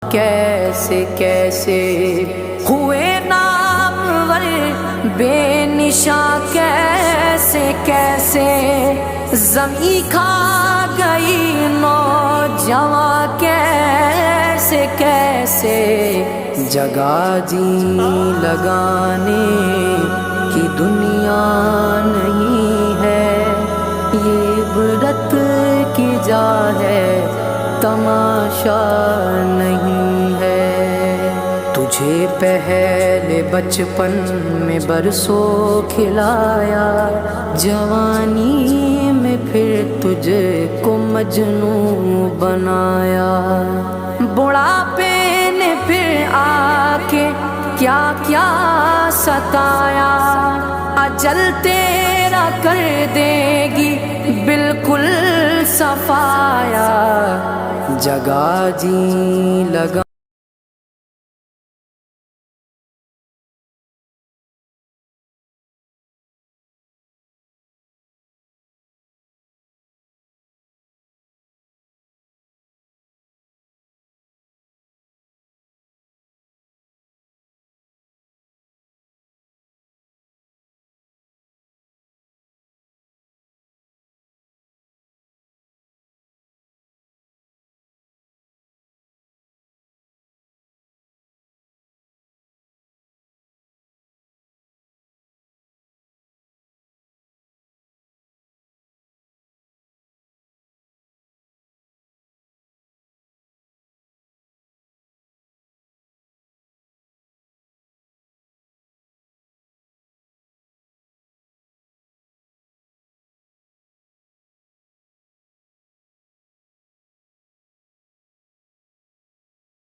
کیسے کیسے ہوئے نامور بے نشاں، کیسے کیسے زمیں کھا گئی نوجواں، کیسے کیسے جگہ جی لگانے کی دنیا نہیں ہے، یہ عبرت کی جا ہے تماشا نہیں ہے۔ تجھے پہلے بچپن میں برسوں کھلایا، جوانی میں پھر تجھ کو مجنوں بنایا، بڑھاپے نے پھر آ کے کیا کیا ستایا، اجل تیرا کر دے گی بالکل صفایا، جگہ جی لگا